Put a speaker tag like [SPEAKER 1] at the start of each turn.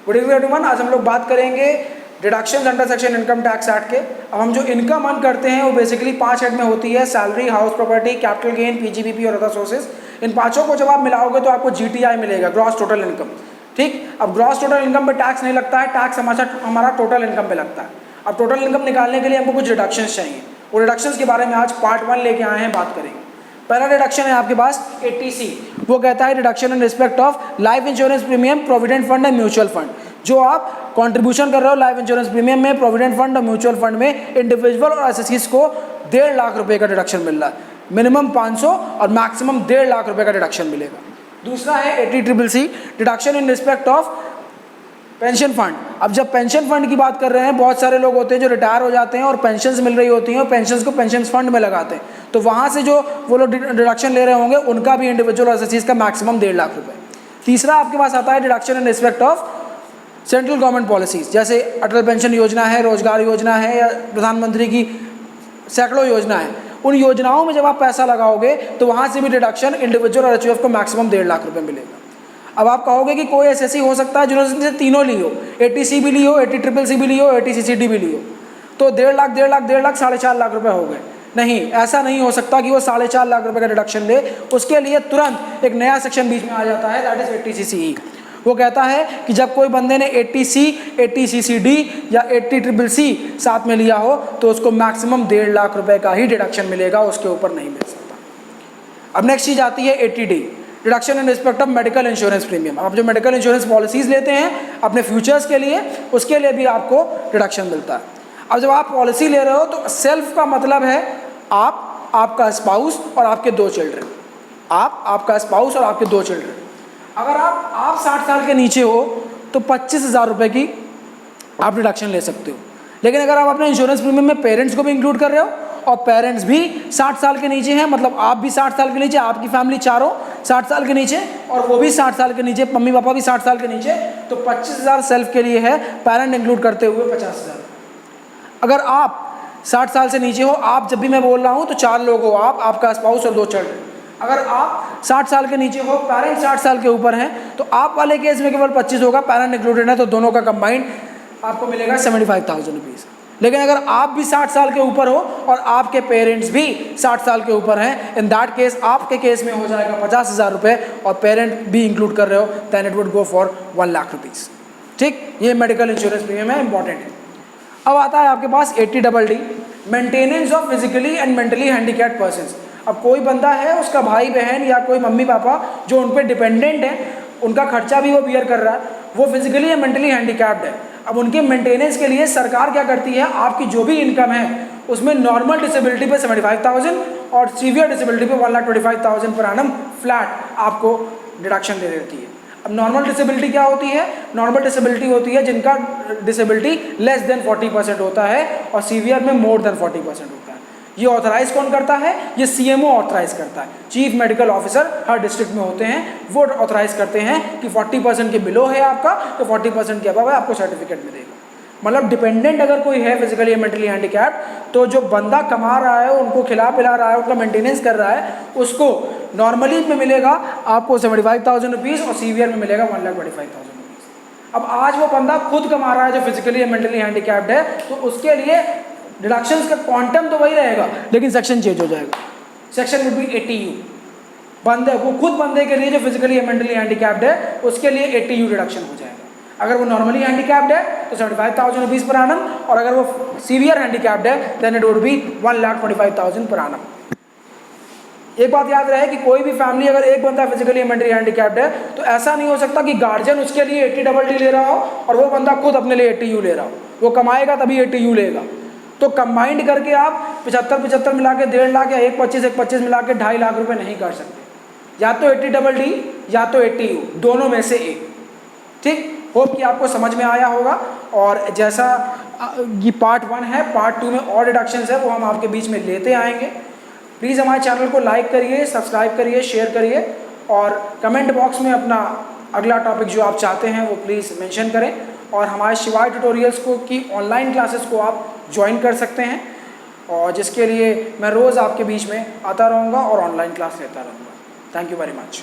[SPEAKER 1] Good evening everyone. आज हम लोग बात करेंगे deductions under section income tax act के। अब हम जो इनकम अर्न करते हैं वो बेसिकली 5 हेड में होती है: salary, house property, capital gain, PGBP और अदर सोर्सेज। इन पांचों को जब आप मिलाओगे तो आपको जीटीआई मिलेगा, ग्रॉस टोटल इनकम। ठीक, अब ग्रॉस टोटल इनकम पे टैक्स नहीं लगता है, टैक्स हमारा टोटल इनकम पे लगता है। अब टोटल इनकम निकालने के लिए हमको कुछ डिडक्शंस चाहिए। वो डिडक्शंस के बारे में आज पार्ट 1 लेके आए हैं, बात करेंगे। पहला डिडक्शन है आपके पास एटीसी। वो कहता है deduction in respect of life insurance premium, provident fund and mutual fund. जो आप कंट्रीब्यूशन कर रहे हो लाइफ इंश्योरेंस प्रीमियम में, प्रोविडेंट फंड और म्यूचुअल फंड में, इंडिविजुअल और एसएससीज को 1.5 लाख रुपए का डिडक्शन मिल रहा है। मिनिमम 500 और मैक्सिमम 1.5 लाख रुपए का डिडक्शन मिलेगा। दूसरा है 80CCC, deduction in respect of pension fund. अब जब पेंशन फंड की बात कर रहे हैं, बहुत सारे लोग होते हैं जो रिटायर हो जाते हैं और पेंशन्स मिल रही होती हैं और पेंशन्स को पेंशन फंड में लगाते हैं, तो वहाँ से जो वो लोग डिडक्शन ले रहे होंगे उनका भी इंडिविजुअल और एसएससीज का मैक्सिमम 1.5 लाख रुपए। तीसरा आपके पास आता है deduction in respect of central government policies, जैसे अटल पेंशन योजना है, रोजगार योजना है या प्रधानमंत्री की सैकड़ों योजना है। उन योजनाओं में जब आप पैसा लगाओगे तो वहाँ से भी डिडक्शन इंडिविजुअल और एचयूएफ को मैक्सिमम 1.5 लाख रुपए मिलेगा। अब आप कहोगे कि कोई एसएससी हो सकता है जिन्होंने तीनों ली हो, एटीसी भी ली हो, 80CCC भी ली हो, 80CCD भी ली हो, तो 1.5 लाख 4.5 लाख रुपए हो गए। नहीं, ऐसा नहीं हो सकता कि वो 4.5 लाख रुपए का डिडक्शन ले। उसके लिए तुरंत एक नया सेक्शन बीच में आ जाता है, दैट इज 80CCE। वो कहता है कि जब कोई बंदे ने 80C, 80CCD या 80CCC साथ में लिया हो तो उसको मैक्सिमम 1.5 लाख रुपए का ही डिडक्शन मिलेगा, उसके ऊपर नहीं मिल सकता। अब नेक्स्ट चीज आती है 80D, deduction in respect of medical insurance premium. आप जो मेडिकल इंश्योरेंस पॉलिसीज लेते हैं अपने फ्यूचर्स के लिए, उसके लिए भी आपको डिडक्शन मिलता है। अब जब आप पॉलिसी ले रहे हो तो सेल्फ का मतलब है आप, आपका स्पाउस और आपके 2 चिल्ड्रन। आपका स्पाउस और आपके 2 चिल्ड्रन। अगर आप 60 साल के नीचे हो तो 25,000 रुपये की आप डिडक्शन ले सकते हो। लेकिन अगर आप अपने इंश्योरेंस प्रीमियम में पेरेंट्स को भी इंक्लूड कर रहे हो और पेरेंट्स भी 60 साल के नीचे हैं, मतलब आप भी 60 साल के नीचे, आपकी फैमिली चारों 60 साल के नीचे और वो भी 60 साल के नीचे, मम्मी पापा भी 60 साल के नीचे, तो 25,000 सेल्फ के लिए है, पेरेंट इंक्लूड करते हुए 50,000। अगर आप 60 साल से नीचे हो, आप जब भी मैं बोल रहा हूँ तो 4 लोग हो, आप, आपका स्पाउस और 2 चिल्ड्रन। अगर आप 60 साल के नीचे हो, पेरेंट 60 साल के ऊपर हैं, तो आप वाले केस में केवल 25 होगा, पेरेंट इंक्लूडेड है तो दोनों का कंबाइंड आपको मिलेगा 75,000 रुपीज़। लेकिन अगर आप भी 60 साल के ऊपर हो और आपके पेरेंट्स भी 60 साल के ऊपर हैं, इन दैट केस आपके केस में हो जाएगा 50,000 रुपये और पेरेंट भी इंक्लूड कर रहे हो, than it would go for 1 lakh rupees. ठीक, ये मेडिकल इंश्योरेंस प्रीमियम है, इंपॉर्टेंट है। अब आता है आपके पास 80DD, maintenance of physically and mentally handicapped persons. अब कोई बंदा है, उसका भाई बहन या कोई मम्मी पापा जो उन पर डिपेंडेंट है, उनका खर्चा भी वो बियर कर रहा है, वो फिजिकली या मेंटली हैंडीकैप्ड है। अब उनके मेंटेनेंस के लिए सरकार क्या करती है, आपकी जो भी इनकम है उसमें नॉर्मल डिसेबिलिटी पे 75,000 और सीवियर डिसेबिलिटी पे 1,25,000 पर एनम फ्लैट आपको डिडक्शन दे देती है। अब नॉर्मल डिसेबिलिटी क्या होती है? नॉर्मल डिसेबिलिटी होती है जिनका डिसेबिलिटी लेस देन 40% होता है और सीवियर में मोर देन 40% होता है। ये ऑथराइज कौन करता है? ये सीएमओ ऑथराइज करता है। चीफ मेडिकल ऑफिसर हर डिस्ट्रिक्ट में होते हैं, वो ऑथराइज करते हैं कि 40% के बिलो है आपका तो 40% के अबव है, आपको सर्टिफिकेट मिलेगा। मतलब डिपेंडेंट अगर कोई है फिजिकली मेंटली हैंडीकैप्ड, तो जो बंदा कमा रहा है, उनको खिला पिला रहा है, उनका मेंटेनेंस कर रहा है, उसको नॉर्मली में मिलेगा आपको 75,000 रुपीज़ और सीवियर में मिलेगा 1,25,000 रुपीज़। अब आज वो बंदा खुद कमा रहा है जो फिजिकली मेंटली हैंडीकैप्ड है, तो उसके लिए डिडक्शंस का क्वांटम तो वही रहेगा लेकिन सेक्शन चेंज हो जाएगा। Section would be 80U। बंदे वो खुद बंदे के लिए जो फिजिकली मेंटली हैंडीकैप्ड है उसके लिए 80U डिडक्शन हो जाएगा। अगर वो नॉर्मली हैंडीकैप्ड है तो 75,000 रुपीज़ पर आनम, और अगर वो सीवियर हैंडीकैप्ड है देन इट वुड बी 1,25,000 पर आनम। एक बात याद रहे कि कोई भी फैमिली अगर एक बंदा फिजिकली मेंटली हैंडीकैप्ड है तो ऐसा नहीं हो सकता कि गार्जियन उसके लिए 80DD ले रहा हो और वो बंदा खुद अपने लिए 80U ले रहा हो। वो कमाएगा तभी 80U लेगा। तो कंबाइंड करके आप 75 मिला के 1.5 लाख या 1,25 मिला के 2.5 लाख रुपए नहीं कर सकते। या तो 80DD या तो 80U, दोनों में से एक। ठीक, होप कि आपको समझ में आया होगा। और जैसा ये पार्ट 1 है, पार्ट 2 में और डिडक्शंस है वो हम आपके बीच में लेते आएंगे। प्लीज़ हमारे चैनल को लाइक करिए, सब्सक्राइब करिए, शेयर करिए और कमेंट बॉक्स में अपना अगला टॉपिक जो आप चाहते हैं वो प्लीज़ मेंशन करें। और हमारे शिवाय ट्यूटोरियल्स को की ऑनलाइन क्लासेस को आप ज्वाइन कर सकते हैं, और जिसके लिए मैं रोज़ आपके बीच में आता रहूँगा और ऑनलाइन क्लास लेता रहूँगा। Thank you very much.